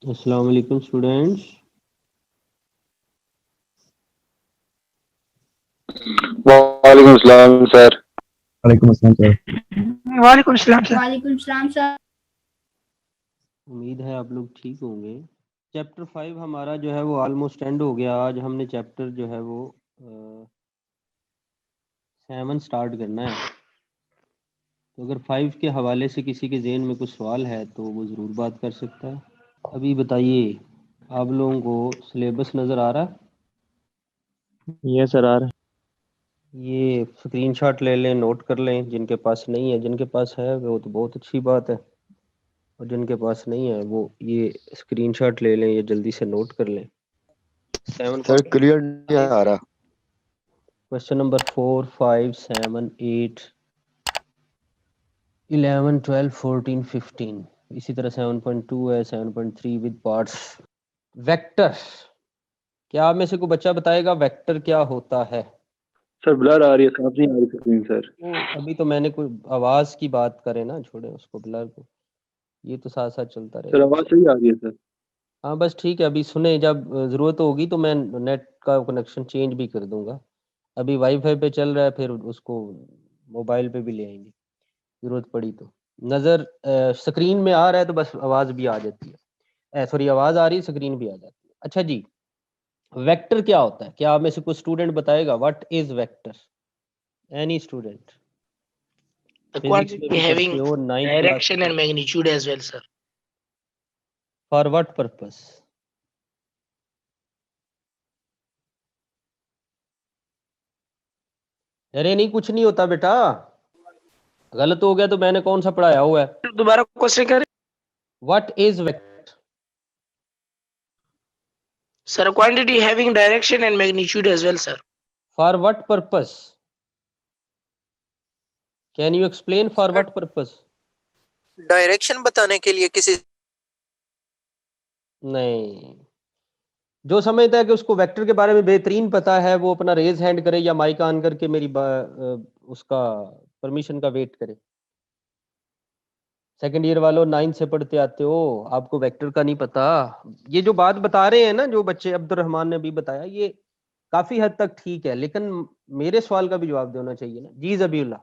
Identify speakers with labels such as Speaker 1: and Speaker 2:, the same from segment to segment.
Speaker 1: अस्सलाम वालेकुम स्टूडेंट्स।
Speaker 2: वालेकुम सलाम सर।
Speaker 3: वालेकुम अस्सलाम सर।
Speaker 4: वालेकुम सलाम सर।
Speaker 5: वालेकुम सलाम सर।
Speaker 1: उम्मीद है आप लोग ठीक होंगे। चैप्टर 5 हमारा जो है वो ऑलमोस्ट एंड हो गया। आज हमने चैप्टर जो है वो 7 स्टार्ट करना है। तो अगर 5 के हवाले से किसी के जहन में कुछ सवाल है तो वो ज़रूर बात कर सकता है। अभी बताइए, आप लोगों को सिलेबस नज़र आ रहा है?
Speaker 3: ये सर आ रहा
Speaker 1: ये स्क्रीनशॉट ले लें, नोट कर लें। जिनके पास नहीं है, जिनके पास है वो तो बहुत अच्छी बात है, और जिनके पास नहीं है वो ये स्क्रीनशॉट ले लें या जल्दी से नोट कर लें।
Speaker 2: सर क्लियर नहीं आ रहा।
Speaker 1: क्वेश्चन नंबर 4, 5, 7, 8, 11, 12, 14, 15, इसी तरह 7.2 है, 7.3 विद पार्ट्स। वेक्टर, क्या आप में से कोई बच्चा बताएगा वेक्टर क्या होता है?
Speaker 2: सर ब्लर आ रही है, साफ नहीं आ रही स्क्रीन सर।
Speaker 1: वो अभी तो मैंने कोई आवाज की बात करे ना, छोड़े उसको, ब्लर को। ये तो साथ साथ चलता
Speaker 2: सर
Speaker 1: रहेगा।
Speaker 2: आवाज सही आ रही है सर।
Speaker 1: हाँ बस ठीक है, अभी सुने, जब ज़रूरत होगी तो मैं नेट का कनेक्शन चेंज भी कर दूंगा। अभी वाईफाई पे चल रहा है, फिर उसको मोबाइल पे भी ले आएंगे ज़रूरत पड़ी तो। नज़र स्क्रीन में आ रहा है तो बस आवाज़ भी आ जाती है, सॉरी आवाज़ आ रही है, स्क्रीन भी आ जाती है। अच्छा जी, वेक्टर क्या होता है? क्या आप में से कोई स्टूडेंट बताएगा what is vector? Any student?
Speaker 4: The
Speaker 1: physics में
Speaker 4: quantity
Speaker 1: भी
Speaker 4: having
Speaker 1: पढ़ते हो, 9th क्लास
Speaker 4: direction
Speaker 1: में।
Speaker 4: and magnitude as well, sir.
Speaker 1: For what purpose? अरे नहीं, कुछ नहीं होता बेटा, गलत हो गया तो मैंने कौन सा पढ़ाया हुआ है।
Speaker 4: दोबारा क्वेश्चन करें
Speaker 1: what is vector?
Speaker 4: Sir. Quantity having direction and magnitude as well, sir.
Speaker 1: For what purpose? Can you explain for what purpose?
Speaker 6: Direction बताने के लिए किसी
Speaker 1: नहीं, जो समझता है कि उसको वेक्टर के बारे में बेहतरीन पता है वो अपना रेज हैंड करे या माइक ऑन करके मेरी उसका परमिशन का वेट करे। सेकंड ईयर वालों, 9 से पढ़ते आते हो, आपको वेक्टर का नहीं पता। ये जो बात बता रहे हैं ना जो बच्चे, अब्दुर्रहमान ने भी बताया, ये काफी हद तक ठीक है, लेकिन मेरे सवाल का भी जवाब देना चाहिए ना जी। जबीउल्लाह,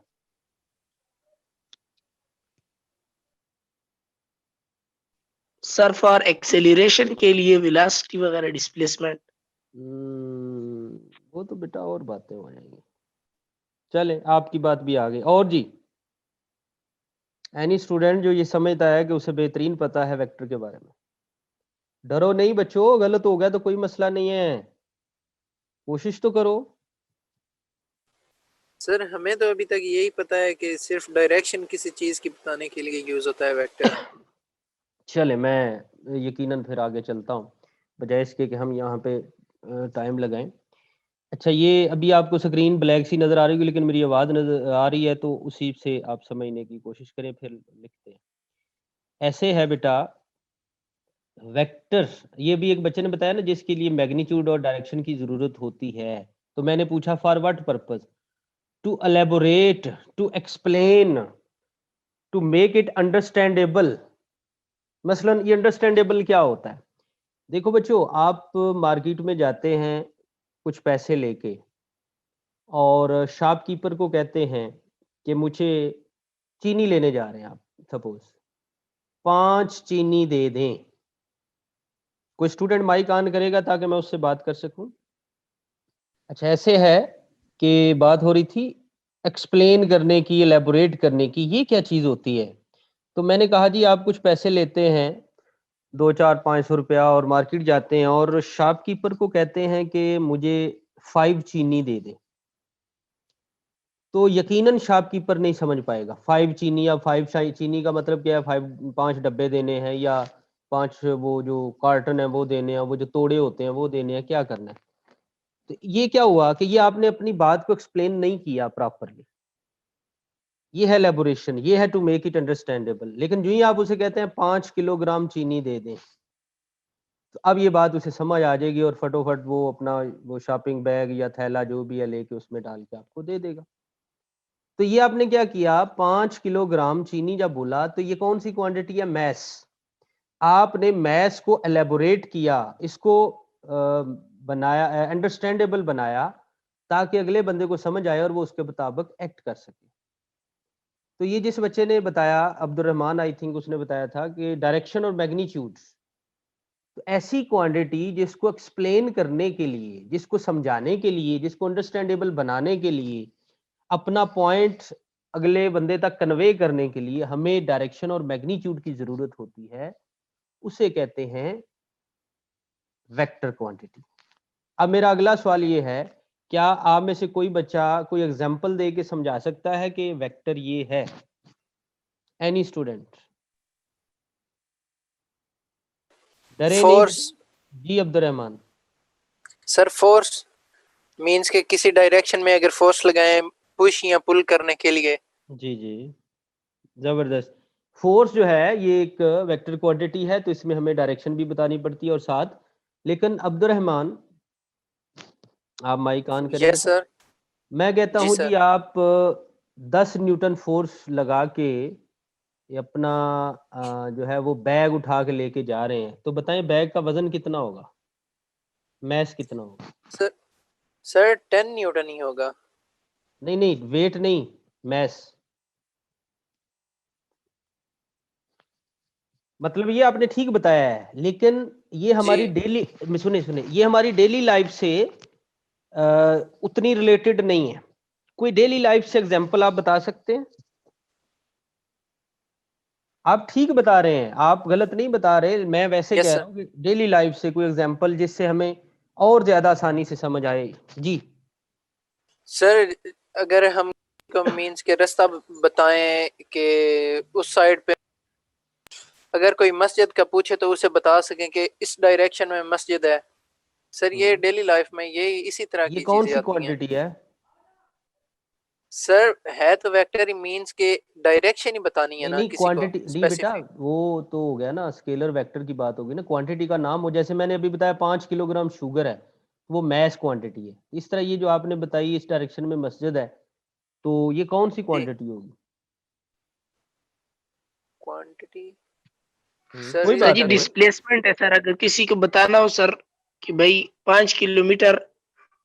Speaker 4: सर फॉर एक्सेलरेशन के लिए वेलोसिटी वगैरह डिस्प्लेसमेंट।
Speaker 1: वो तो बेटा और बातें हो जाएंगी। चले, आपकी बात भी आ गई। और जी, एनी स्टूडेंट जो ये समझता है कि उसे बेहतरीन पता है वेक्टर के बारे में? डरो नहीं बच्चों, गलत हो गया तो कोई मसला नहीं है, कोशिश तो करो।
Speaker 6: सर हमें तो अभी तक यही पता है कि सिर्फ डायरेक्शन किसी चीज की बताने के लिए यूज होता है वेक्टर।
Speaker 1: चले, मैं यकीनन फिर आगे चलता हूँ बजाय इसके कि हम यहाँ पे टाइम लगाएं। अच्छा, ये अभी आपको स्क्रीन ब्लैक सी नज़र आ रही है, लेकिन मेरी आवाज़ नज़र आ रही है तो उसी से आप समझने की कोशिश करें, फिर लिखते हैं। ऐसे है बेटा, वेक्टर, ये भी एक बच्चे ने बताया ना जिसके लिए मैग्नीट्यूड और डायरेक्शन की ज़रूरत होती है। तो मैंने पूछा for what purpose? To elaborate, to explain, to make it understandable. मसलन ये अंडरस्टैंडेबल क्या होता है? देखो बच्चों, आप मार्केट में जाते हैं कुछ पैसे लेके, और शॉपकीपर को कहते हैं कि मुझे चीनी लेने जा रहे हैं आप, सपोज 5 चीनी दे दें। कोई स्टूडेंट माइक ऑन करेगा ताकि मैं उससे बात कर सकूं? अच्छा, ऐसे है कि बात हो रही थी एक्सप्लेन करने की, एलेबोरेट करने की, ये क्या चीज़ होती है। तो मैंने कहा जी, आप कुछ पैसे लेते हैं 200-400-500 रुपया, और मार्केट जाते हैं और शॉपकीपर को कहते हैं कि मुझे 5 चीनी दे दे। तो यकीनन शॉपकीपर नहीं समझ पाएगा 5 चीनी या 5 चीनी का मतलब क्या है, 5 डब्बे देने हैं या 5 वो जो कार्टन है वो देने हैं, वो जो तोड़े होते हैं वो देने हैं, क्या करना है। तो ये क्या हुआ कि ये आपने अपनी बात को एक्सप्लेन नहीं किया प्रॉपरली। ये है एलेबोरेशन, ये है टू मेक इट अंडरस्टैंडेबल। लेकिन जो ही आप उसे कहते हैं 5 किलोग्राम चीनी दे दें, तो अब ये बात उसे समझ आ जाएगी और फटोफट वो अपना वो शॉपिंग बैग या थैला जो भी है लेके उसमें डाल के आपको दे देगा। तो ये आपने क्या किया, 5 किलोग्राम चीनी जब बोला तो ये कौन सी क्वांटिटी है? मैस। आपने मैथ्स को एलेबोरेट किया, इसको बनाया, अंडरस्टैंडेबल बनाया, ताकि अगले बंदे को समझ आए और वो उसके मुताबिक एक्ट कर सके। तो ये जिस बच्चे ने बताया, अब्दुल रहमान आई थिंक, उसने बताया था कि डायरेक्शन और मैग्नीट्यूड, तो ऐसी क्वांटिटी जिसको एक्सप्लेन करने के लिए, जिसको समझाने के लिए, जिसको अंडरस्टैंडेबल बनाने के लिए, अपना पॉइंट अगले बंदे तक कन्वे करने के लिए हमें डायरेक्शन और मैग्नीट्यूड की जरूरत होती है, उसे कहते हैं वेक्टर क्वांटिटी। अब मेरा अगला सवाल ये है, क्या आप में से कोई बच्चा कोई एग्जांपल दे के समझा सकता है कि वेक्टर ये है? Any student? डरे नहीं
Speaker 6: फोर्स
Speaker 1: जी Abdul Rahman.
Speaker 6: Sir, force means के किसी डायरेक्शन में अगर फोर्स लगाएं पुश या पुल करने के लिए।
Speaker 1: जी जी, जबरदस्त। फोर्स जो है ये एक वेक्टर क्वांटिटी है, तो इसमें हमें डायरेक्शन भी बतानी पड़ती है और साथ। लेकिन अब्दुल रहमान, आप माइक ऑन करेंगे?
Speaker 6: Yes sir.
Speaker 1: मैं कहता
Speaker 6: जी
Speaker 1: हूं
Speaker 6: सर।
Speaker 1: जी, आप 10 न्यूटन फोर्स लगा के ये अपना जो है वो बैग उठा के लेके जा रहे हैं, तो बताएं बैग का वजन कितना होगा, मैस कितना होगा?
Speaker 6: सर सर 10 न्यूटन ही होगा।
Speaker 1: नहीं नहीं, वेट नहीं, मैस। मतलब ये आपने ठीक बताया है, लेकिन ये हमारी
Speaker 6: जी
Speaker 1: डेली, सुने सुने, ये हमारी डेली लाइफ से उतनी रिलेटेड नहीं है। कोई डेली लाइफ से एग्जांपल आप बता सकते हैं? आप ठीक बता रहे हैं, आप गलत नहीं बता रहे, मैं वैसे
Speaker 6: यस
Speaker 1: कह
Speaker 6: सर।
Speaker 1: रहा हूँ कि डेली लाइफ से कोई एग्जांपल जिससे हमें और ज्यादा आसानी से समझ आए। जी
Speaker 6: सर अगर हम को मींस के रास्ता बताएं कि उस साइड पे अगर कोई मस्जिद का पूछे तो उसे बता सकें कि इस डायरेक्शन में मस्जिद है। सर ये डेली लाइफ में ये इसी तरह
Speaker 1: ये
Speaker 6: की
Speaker 1: कौन
Speaker 6: चीजें
Speaker 1: सी
Speaker 6: आती हैं।
Speaker 1: क्वांटिटी है?
Speaker 6: सर है तो वेक्टर ही मींस के डायरेक्शन ही बतानी है
Speaker 1: नहीं
Speaker 6: ना
Speaker 1: नहीं,
Speaker 6: किसी को
Speaker 1: क्वांटिटी नहीं बेटा,
Speaker 6: स्पेसिफिक।
Speaker 1: वो तो हो गया ना, स्केलर वेक्टर की बात होगी ना। क्वांटिटी का नाम हो, जैसे मैंने अभी बताया 5 किलोग्राम शुगर है, वो मैस क्वांटिटी है। इस तरह ये जो आपने बताई इस डायरेक्शन में मस्जिद है, तो ये कौन सी
Speaker 6: जी
Speaker 1: क्वांटिटी होगी?
Speaker 6: क्वांटिटी
Speaker 1: कोई
Speaker 6: सर
Speaker 4: सर
Speaker 1: बात
Speaker 4: जी
Speaker 1: नहीं।
Speaker 4: डिस्प्लेसमेंट है सर, अगर किसी को बताना हो सर कि भाई 5 किलोमीटर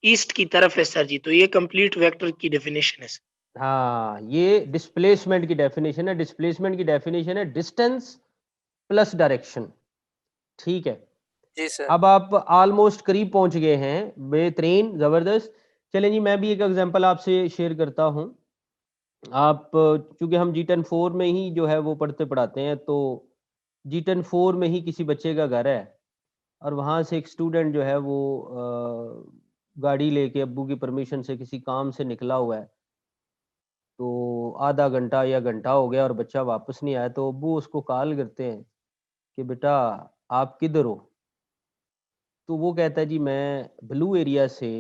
Speaker 4: ईस्ट की तरफ है सर जी, तो ये कंप्लीट वेक्टर की डेफिनेशन है सर।
Speaker 1: हाँ, ये डिस्प्लेसमेंट की डेफिनेशन है। डिस्प्लेसमेंट की डेफिनेशन है डिस्टेंस प्लस डायरेक्शन। ठीक है,
Speaker 6: जी सर।
Speaker 1: अब आप ऑलमोस्ट करीब पहुंच गए हैं, बेहतरीन, जबरदस्त। चलें जी, मैं भी एक एग्जांपल आपसे शेयर करता हूं। आप चूंकि हम G10-4 में ही जो है वो पढ़ते पढ़ाते हैं, तो G10-4 में ही किसी बच्चे का घर है और वहां से एक स्टूडेंट जो है वो गाड़ी लेके अब्बू की परमिशन से किसी काम से निकला हुआ है। तो आधा घंटा या घंटा हो गया और बच्चा वापस नहीं आया, तो अब्बू उसको कॉल करते हैं कि बेटा आप किधर हो? तो वो कहता है जी मैं ब्लू एरिया से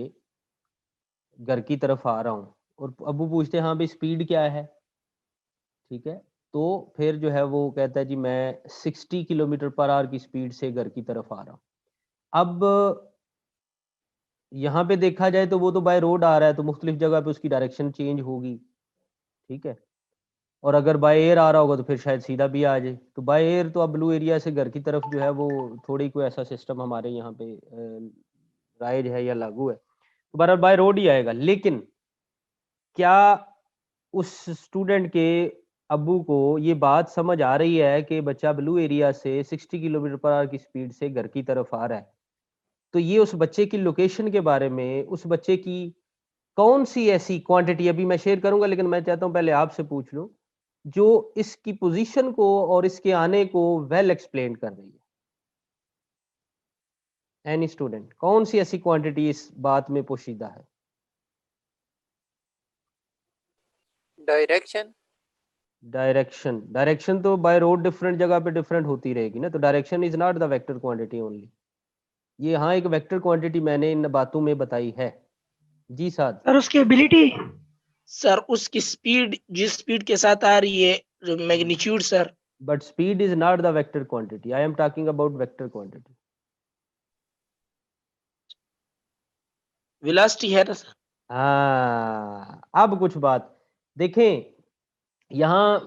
Speaker 1: घर की तरफ आ रहा हूँ। और अब्बू पूछते हैं हाँ भाई स्पीड क्या है? ठीक है, तो फिर जो है वो कहता है जी मैं 60 किलोमीटर पर आवर की स्पीड से घर की तरफ आ रहा हूँ। अब यहाँ पे देखा जाए तो वो तो बाय रोड आ रहा है, तो मुख्तलिफ जगह पे उसकी डायरेक्शन चेंज होगी। ठीक है, और अगर बाय एयर आ रहा होगा तो फिर शायद सीधा भी आ जाए। तो बाय एयर तो अब ब्लू एरिया से घर की तरफ जो है वो थोड़ी कोई ऐसा सिस्टम हमारे यहाँ पे राइज है या लागू है, तो बहरहाल बाय रोड ही आएगा। लेकिन क्या उस स्टूडेंट के अब्बू को ये बात समझ आ रही है कि बच्चा ब्लू एरिया से 60 किलोमीटर पर आवर की स्पीड से घर की तरफ आ रहा है? तो ये उस बच्चे की लोकेशन के बारे में, उस बच्चे की कौन सी ऐसी क्वांटिटी, अभी मैं शेयर करूंगा लेकिन मैं चाहता हूं पहले आपसे पूछ लूं, जो इसकी पोजीशन को और इसके आने को वेल एक्सप्लेन कर रही है। एनी स्टूडेंट, कौन सी ऐसी क्वांटिटी इस बात में पोशीदा है?
Speaker 6: डायरेक्शन।
Speaker 1: डायरेक्शन, डायरेक्शन तो बाय रोड डिफरेंट जगह पे डिफरेंट होती रहेगी ना, तो direction is not the vector quantity only. ये हाँ एक वेक्टर क्वांटिटी मैंने इन बातों में बताई है। जी साहब।
Speaker 4: सर उसकी एबिलिटी, सर उसकी स्पीड, जिस स्पीड के साथ आ रही है, जो magnitude sir.
Speaker 1: But speed is not the vector quantity, I am talking about vector quantity.
Speaker 4: Velocity है ना सर।
Speaker 1: हाँ, अब कुछ बात देखें, यहाँ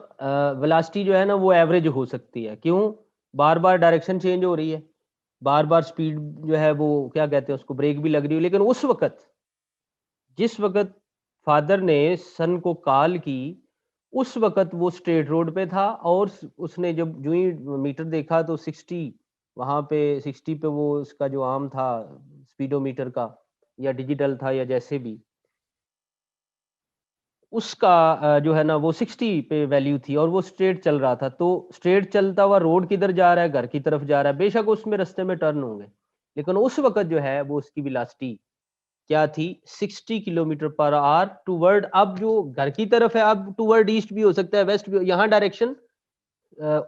Speaker 1: वेलोसिटी जो है ना वो एवरेज हो सकती है। क्यों? बार बार डायरेक्शन चेंज हो रही है, बार बार स्पीड जो है वो क्या कहते हैं उसको, ब्रेक भी लग रही है, लेकिन उस वक्त जिस वक्त फादर ने सन को कॉल की उस वक्त वो स्ट्रेट रोड पे था, और उसने जब जो ही मीटर देखा तो 60, वहां पे 60 पे वो उसका जो आर्म था स्पीडोमीटर का, या डिजिटल था या जैसे भी, उसका जो है ना वो 60 पे वैल्यू थी और वो स्ट्रेट चल रहा था। तो स्ट्रेट चलता हुआ रोड किधर जा रहा है, घर की तरफ जा रहा है, बेशक उसमें रास्ते में टर्न होंगे, लेकिन उस वक्त जो है वो उसकी वेलोसिटी क्या थी, 60 किलोमीटर पर आवर टूवर्ड, अब जो घर की तरफ है अब टूवर्ड ईस्ट भी हो सकता है, वेस्ट भी, यहाँ डायरेक्शन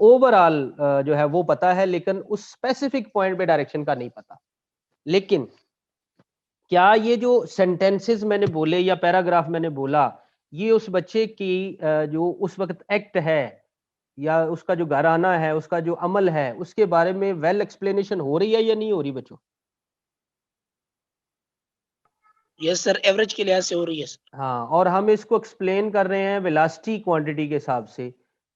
Speaker 1: ओवरऑल जो है वो पता है, लेकिन उस स्पेसिफिक पॉइंट पे डायरेक्शन का नहीं पता। लेकिन क्या ये जो सेंटेंसेस मैंने बोले या पैराग्राफ मैंने बोला, ये उस बच्चे की जो उस वक्त एक्ट है या उसका जो घर आना है, उसका जो अमल है, उसके बारे में वेल एक्सप्लेनेशन हो रही है या नहीं हो रही बच्चों?
Speaker 4: यस सर, एवरेज के लिहाज से हो रही है सर।
Speaker 1: हाँ, और हम इसको एक्सप्लेन कर रहे हैं वेलोसिटी क्वांटिटी के हिसाब से,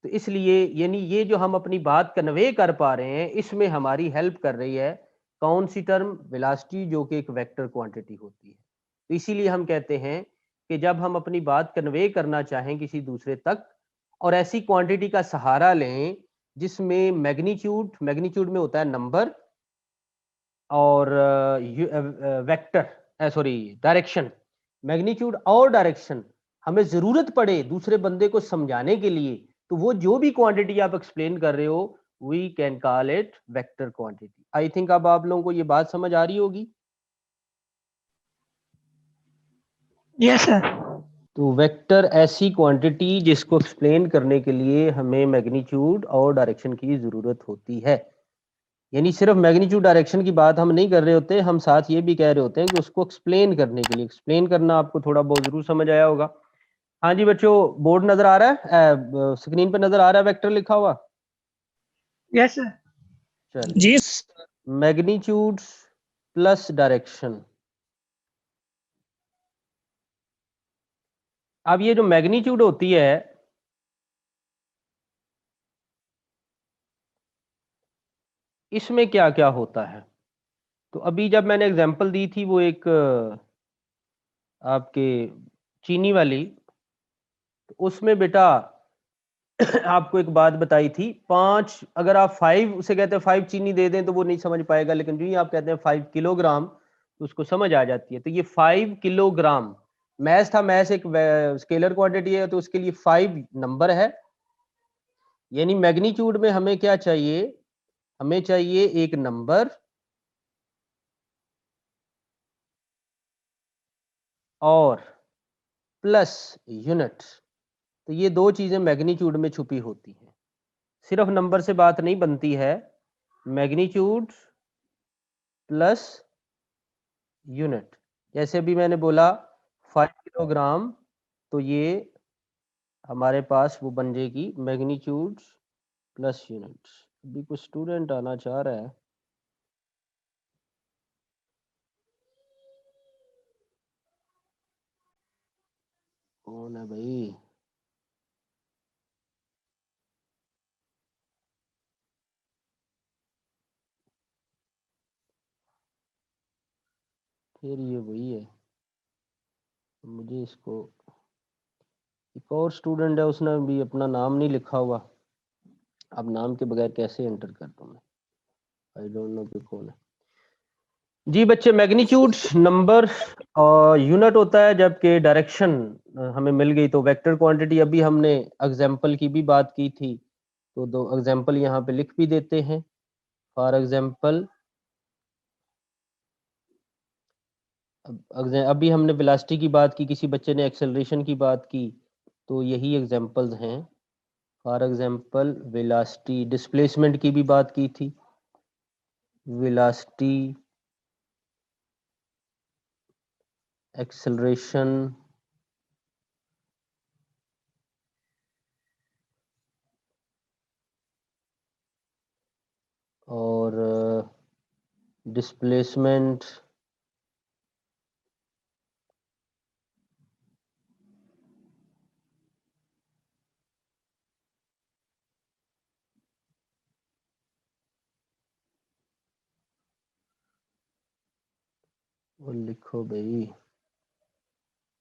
Speaker 1: तो इसलिए यानी ये जो हम अपनी बात कन्वे कर पा रहे हैं इसमें हमारी हेल्प कर रही है कौन सी टर्म, वेलोसिटी, जो कि एक वेक्टर क्वांटिटी होती है। तो इसीलिए हम कहते हैं कि जब हम अपनी बात कन्वे करना चाहें किसी दूसरे तक और ऐसी क्वांटिटी का सहारा लें जिसमें मैग्नीट्यूड, मैग्नीट्यूड में होता है नंबर, और वेक्टर सॉरी डायरेक्शन, मैग्नीट्यूड और डायरेक्शन, हमें जरूरत पड़े दूसरे बंदे को समझाने के लिए, तो वो जो भी क्वांटिटी आप एक्सप्लेन कर रहे हो we can call it vector quantity. I think अब आप लोगों को ये बात समझ आ रही होगी।
Speaker 4: Yes sir.
Speaker 1: तो वेक्टर ऐसी क्वांटिटी जिसको एक्सप्लेन करने के लिए हमें मैग्नीट्यूड और डायरेक्शन की जरूरत होती है। यानी सिर्फ मैग्नीट्यूड डायरेक्शन की बात हम नहीं कर रहे होते, हम साथ ये भी कह रहे होते हैं कि उसको एक्सप्लेन करने के लिए, एक्सप्लेन करना आपको थोड़ा बहुत जरूर समझ आया होगा। हाँ जी बच्चों, बोर्ड नजर आ रहा है, स्क्रीन पे नजर आ रहा है वेक्टर लिखा हुआ?
Speaker 4: Yes sir.
Speaker 1: चलिए,
Speaker 4: जी
Speaker 1: मैग्नीट्यूड प्लस डायरेक्शन। अब ये जो मैग्नीट्यूड होती है, इसमें क्या क्या होता है? तो अभी जब मैंने एग्जांपल दी थी वो एक आपके चीनी वाली, तो उसमें बेटा आपको एक बात बताई थी, 5, अगर आप 5 उसे कहते हैं 5 चीनी दे दें तो वो नहीं समझ पाएगा, लेकिन जो ही आप कहते हैं 5 किलोग्राम तो उसको समझ आ जाती है। तो ये 5 किलोग्राम मैथ था, मैथ एक स्केलर क्वांटिटी है, तो उसके लिए 5 नंबर है। यानी मैग्नीट्यूड में हमें क्या चाहिए, हमें चाहिए एक नंबर और प्लस यूनिट। तो ये दो चीजें मैग्नीट्यूड में छुपी होती हैं, सिर्फ नंबर से बात नहीं बनती है, मैग्नीट्यूड प्लस यूनिट। जैसे भी मैंने बोला 5 किलोग्राम, तो ये हमारे पास वो बन जाएगी मैग्नीट्यूड प्लस यूनिट। अभी कुछ स्टूडेंट आना चाह रहा है, कौन है भाई? फिर ये वही है, मुझे इसको, एक और स्टूडेंट है उसने भी अपना नाम नहीं लिखा हुआ, अब नाम के बगैर कैसे एंटर कर दूं मैं, आई डोंट नो कि कौन है। जी बच्चे, मैग्नीट्यूड नंबर और यूनिट होता है, जबकि डायरेक्शन हमें मिल गई तो वेक्टर क्वांटिटी। अभी हमने एग्जाम्पल की भी बात की थी, तो दो एग्जाम्पल यहाँ पे लिख भी देते हैं। फॉर एग्जाम्पल, अभी हमने वेलोसिटी की बात की, किसी बच्चे ने एक्सेलरेशन की बात की, तो यही एग्जाम्पल्स हैं। फॉर एग्जाम्पल वेलोसिटी, डिस्प्लेसमेंट की भी बात की थी, वेलोसिटी, एक्सेलरेशन, और डिस्प्लेसमेंट, वो लिखो भाई।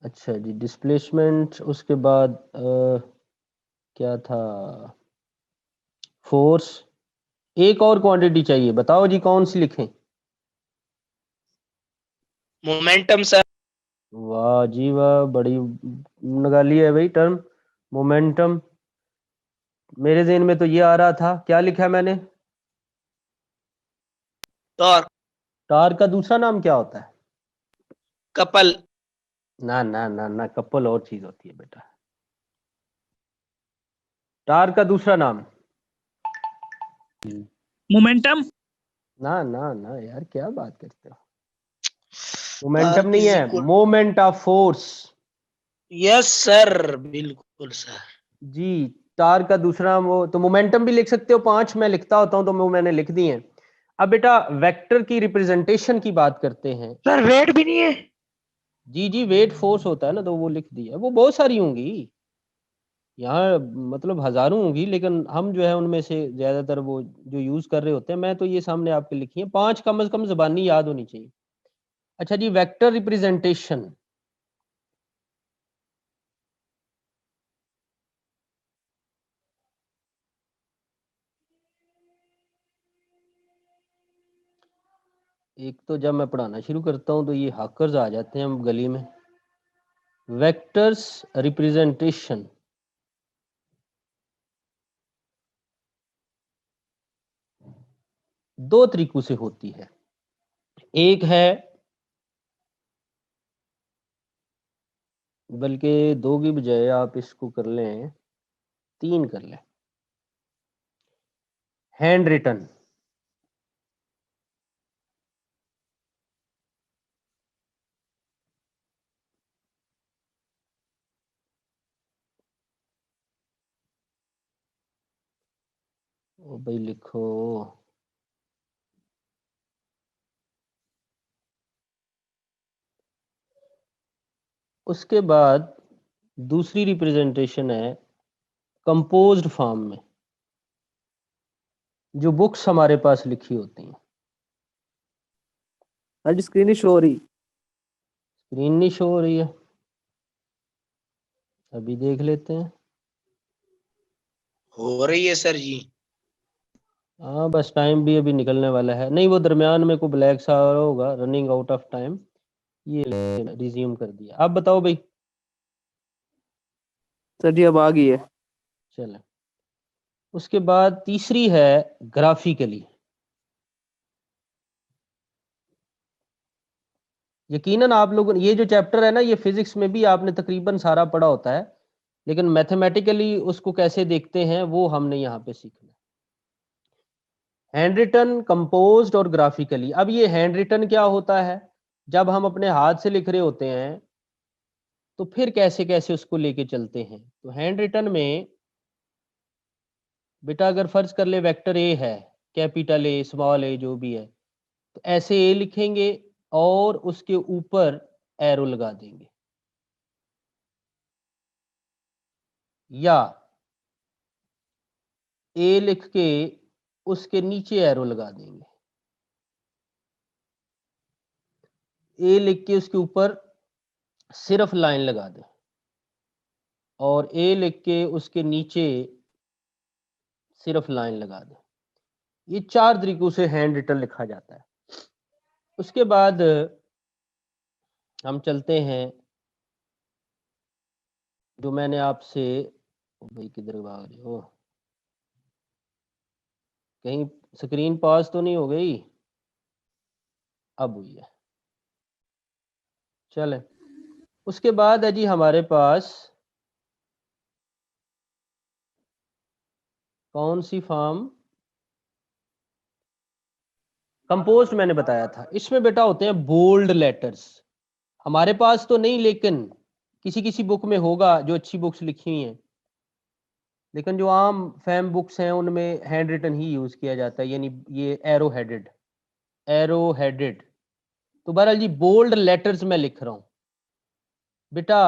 Speaker 1: अच्छा जी, डिस्प्लेसमेंट, उसके बाद क्या था, फोर्स। एक और क्वांटिटी चाहिए, बताओ जी कौन सी लिखें।
Speaker 4: Momentum sir.
Speaker 1: वाह जी वाह, बड़ी निकाली है भाई टर्म, मोमेंटम। मेरे ज़हन में तो ये आ रहा था, क्या लिखा है मैंने,
Speaker 4: टॉर्क।
Speaker 1: टार का दूसरा नाम क्या होता है।
Speaker 4: कपल।
Speaker 1: ना ना ना ना, कपल और चीज होती है बेटा। टार का दूसरा नाम।
Speaker 5: मोमेंटम।
Speaker 1: ना ना ना यार, क्या बात करते हो,
Speaker 4: टार्क
Speaker 1: मोमेंटम नहीं
Speaker 4: इज
Speaker 1: है,
Speaker 4: equal.
Speaker 1: Moment of force.
Speaker 4: Yes sir, बिल्कुल सर।
Speaker 1: जी, टार का दूसरा नाम वो, तो मोमेंटम भी लिख सकते हो, 5 मैं लिखता होता हूं तो वो मैंने लिख दी है। अब बेटा वेक्टर की रिप्रेजेंटेशन की बात करते हैं।
Speaker 4: सर वेट भी नहीं है।
Speaker 1: जी जी, वेट फोर्स होता है ना, तो वो लिख दिया, वो बहुत सारी होंगी यहाँ, मतलब हजारों होंगी, लेकिन हम जो है उनमें से ज्यादातर वो जो यूज कर रहे होते हैं, मैं तो ये सामने आपके लिखी है, 5 कम से कम जबानी याद होनी चाहिए। अच्छा जी, वेक्टर रिप्रेजेंटेशन। एक तो जब मैं पढ़ाना शुरू करता हूँ तो ये हाकर्स आ जाते हैं गली में। वेक्टर्स रिप्रेजेंटेशन, दो तरीकों से होती है। एक है, बल्कि दो की बजाय आप इसको कर लें, 3 कर लें, हैंड रिटन। ओ भाई लिखो, उसके बाद दूसरी रिप्रेजेंटेशन है कंपोज्ड फॉर्म में, जो बुक्स हमारे पास लिखी होती हैं।
Speaker 3: आज स्क्रीन ही शो हो रही।
Speaker 1: स्क्रीन नहीं शो हो रही है, अभी देख लेते हैं।
Speaker 4: हो रही है सर जी।
Speaker 1: हाँ बस टाइम भी अभी निकलने वाला है, नहीं वो दरमियान में को ब्लैक सा आ रहा होगा, रनिंग आउट ऑफ टाइम, ये रिज्यूम कर दिया। आप बताओ भाई।
Speaker 3: सर जी अब आ गई है।
Speaker 1: चले, उसके बाद तीसरी है ग्राफिकली। यकीनन आप लोगों ने ये जो चैप्टर है ना, ये फिजिक्स में भी आपने तकरीबन सारा पढ़ा होता है, लेकिन मैथमेटिकली उसको कैसे देखते हैं वो हमने यहाँ पे सीखना है। हैंड रिटन, कंपोज्ड और ग्राफिकली। अब ये हैंड रिटन क्या होता है, जब हम अपने हाथ से लिख रहे होते हैं तो फिर कैसे कैसे उसको लेके चलते हैं। तो हैंड रिटन में बेटा अगर फर्ज कर ले वेक्टर ए है, कैपिटल ए स्मॉल ए जो भी है, तो ऐसे ए लिखेंगे और उसके ऊपर एरो लगा देंगे, या ए लिख के उसके नीचे एरो लगा देंगे, ए लिख के उसके ऊपर सिर्फ लाइन लगा दें, और ए लिख के उसके नीचे सिर्फ लाइन लगा दें। ये 4 तरीकों से हैंड रिटन लिखा जाता है। उसके बाद हम चलते हैं, जो मैंने आपसे, भाई किधर भाग रहे हो, कहीं स्क्रीन पास तो नहीं हो गई, अब हुई है। चले, उसके बाद है जी हमारे पास कौन सी फॉर्म, कंपोस्ट मैंने बताया था। इसमें बेटा होते हैं बोल्ड लेटर्स, हमारे पास तो नहीं, लेकिन किसी किसी बुक में होगा जो अच्छी बुक्स लिखी हुई हैं, लेकिन जो आम फैम बुक्स हैं उनमें हैंड रिटन ही यूज किया जाता है, यानी ये एरो हेडेड, एरो हेडेड। तो बहरहाल जी बोल्ड लेटर्स में लिख रहा हूं बेटा।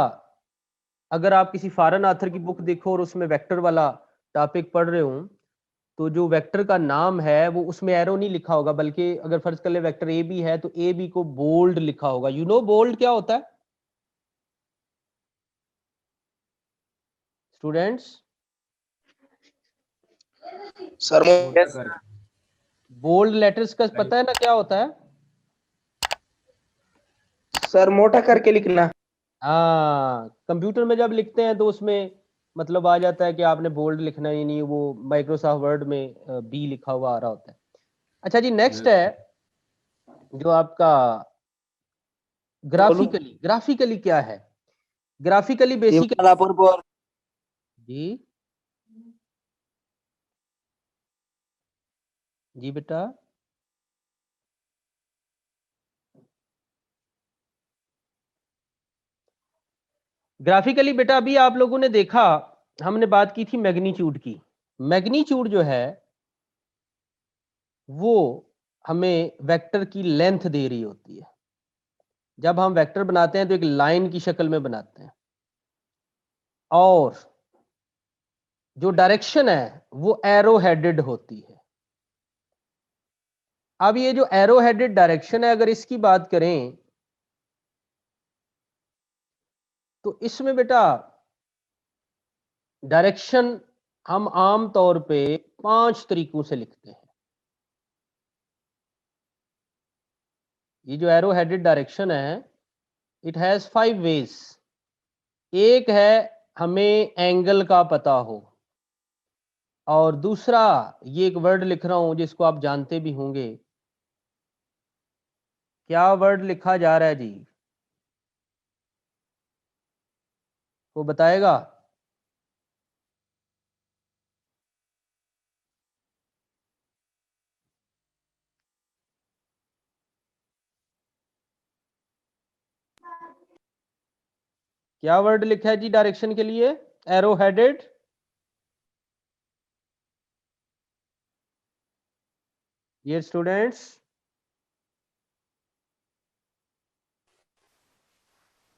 Speaker 1: अगर आप किसी फॉरेन ऑथर की बुक देखो और उसमें वेक्टर वाला टॉपिक पढ़ रहे हो, तो जो वेक्टर का नाम है वो उसमें एरो नहीं लिखा होगा, बल्कि अगर फर्ज कर ले वेक्टर ए बी है तो ए बी को बोल्ड लिखा होगा। यू नो बोल्ड क्या होता है स्टूडेंट्स?
Speaker 4: सर
Speaker 1: बोल्ड लेटर्स का पता है ना क्या होता है?
Speaker 4: सर मोटा करके लिखना।
Speaker 1: हाँ, कंप्यूटर में जब लिखते हैं तो उसमें मतलब आ जाता है कि आपने बोल्ड लिखना ही नहीं, वो माइक्रोसॉफ्ट वर्ड में बी लिखा हुआ आ रहा होता है। अच्छा जी, नेक्स्ट है जो आपका ग्राफिकली। ग्राफिकली क्या है? ग्राफिकली बेसिकली जी जी बेटा, ग्राफिकली बेटा अभी आप लोगों ने देखा, हमने बात की थी मैग्नीट्यूड की। मैग्नीट्यूड जो है वो हमें वेक्टर की लेंथ दे रही होती है। जब हम वेक्टर बनाते हैं तो एक लाइन की शक्ल में बनाते हैं, और जो डायरेक्शन है वो एरो हेडेड होती है। अब ये जो एरो हेडेड डायरेक्शन है, अगर इसकी बात करें तो इसमें बेटा डायरेक्शन हम आम तौर पे 5 तरीकों से लिखते हैं। ये जो एरो हेडेड डायरेक्शन है, इट हैज 5 वेज। एक है हमें एंगल का पता हो, और दूसरा ये एक वर्ड लिख रहा हूं जिसको आप जानते भी होंगे। क्या वर्ड लिखा जा रहा है जी, वो बताएगा? क्या वर्ड लिखा है जी डायरेक्शन के लिए एरो हेडेड? ये स्टूडेंट्स,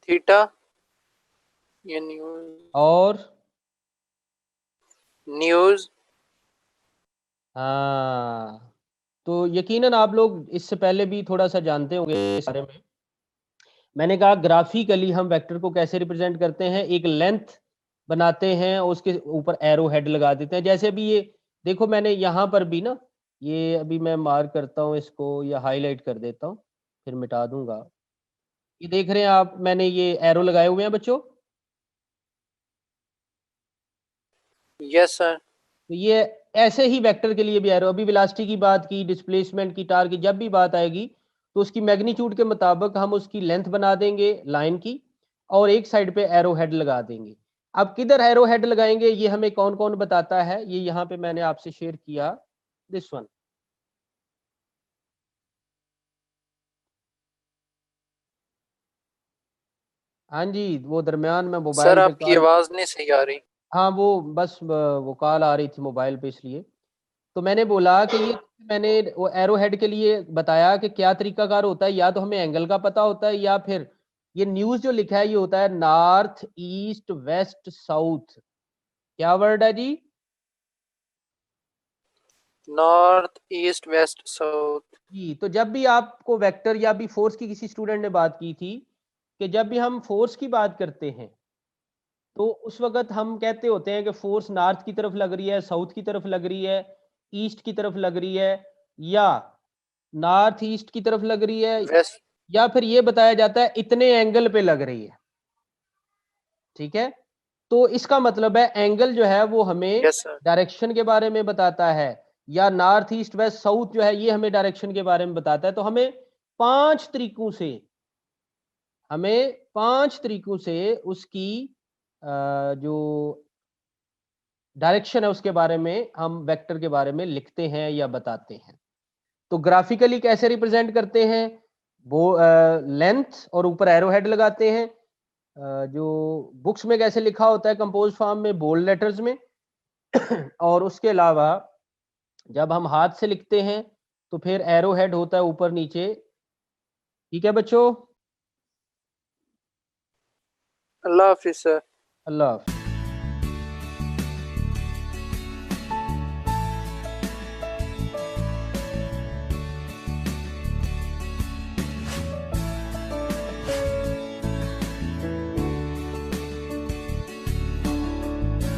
Speaker 6: थीटा या न्यूज।
Speaker 1: और
Speaker 6: न्यूज।
Speaker 1: हाँ, तो यकीनन आप लोग इससे पहले भी थोड़ा सा जानते होंगे इस बारे में। मैंने कहा ग्राफिकली हम वेक्टर को कैसे रिप्रेजेंट करते हैं, एक लेंथ बनाते हैं और उसके ऊपर एरो हेड लगा देते हैं। जैसे अभी ये देखो, मैंने यहाँ पर भी ना, ये अभी मैं मार्क करता हूँ इसको या हाईलाइट कर देता हूँ, फिर मिटा दूंगा। ये देख रहे हैं आप, मैंने ये एरो लगाए हुए हैं बच्चों।
Speaker 6: Yes sir.
Speaker 1: तो ये ऐसे ही वेक्टर के लिए भी एरो, अभी वेलोसिटी की बात की, डिस्प्लेसमेंट की, टार की जब भी बात आएगी तो उसकी मैग्नीट्यूड के मुताबिक हम उसकी लेंथ बना देंगे लाइन की, और एक साइड पे एरो हेड लगा देंगे। अब किधर एरो हेड लगाएंगे ये हमें कौन कौन बताता है, ये यहाँ पे मैंने आपसे शेयर किया, दिस वन। हाँ जी, वो दरमियान में
Speaker 6: सर
Speaker 1: मोबाइल पे
Speaker 6: आपकी
Speaker 1: कॉल,
Speaker 6: आवाज नहीं सही आ रही।
Speaker 1: हाँ वो बस वो कॉल आ रही थी मोबाइल पे इसलिए। तो मैंने बोला कि ये मैंने वो एरो हेड के लिए बताया कि क्या तरीकाकार होता है, या तो हमें एंगल का पता होता है, या फिर ये न्यूज जो लिखा है ये होता है नॉर्थ ईस्ट वेस्ट साउथ। क्या वर्ड है जी?
Speaker 6: North east west south.
Speaker 1: जी, तो जब भी आपको वेक्टर या भी फोर्स की, किसी स्टूडेंट ने बात की थी कि जब भी हम फोर्स की बात करते हैं तो उस वक्त हम कहते होते हैं कि फोर्स नॉर्थ की तरफ लग रही है, साउथ की तरफ लग रही है, ईस्ट की तरफ लग रही है, या नॉर्थ ईस्ट की तरफ लग रही है,
Speaker 6: वेस्ट।
Speaker 1: या फिर ये बताया जाता है इतने एंगल पे लग रही है। ठीक है, तो इसका मतलब है एंगल जो है वो हमें
Speaker 6: यस सर।
Speaker 1: डायरेक्शन के बारे में बताता है, या नॉर्थ ईस्ट वेस्ट साउथ जो है ये हमें डायरेक्शन के बारे में बताता है। तो हमें 5 तरीकों से उसकी जो डायरेक्शन है उसके बारे में हम वेक्टर के बारे में लिखते हैं या बताते हैं। तो ग्राफिकली कैसे रिप्रेजेंट करते हैं, वो लेंथ और ऊपर एरो हेड लगाते हैं। जो बुक्स में कैसे लिखा होता है कंपोज फॉर्म में बोल्ड लेटर्स में और उसके अलावा जब हम हाथ से लिखते हैं तो फिर एरो हेड होता है ऊपर नीचे। ठीक है बच्चों,
Speaker 6: अल्लाह हाफिज सर।
Speaker 1: अल्लाह हाफिज।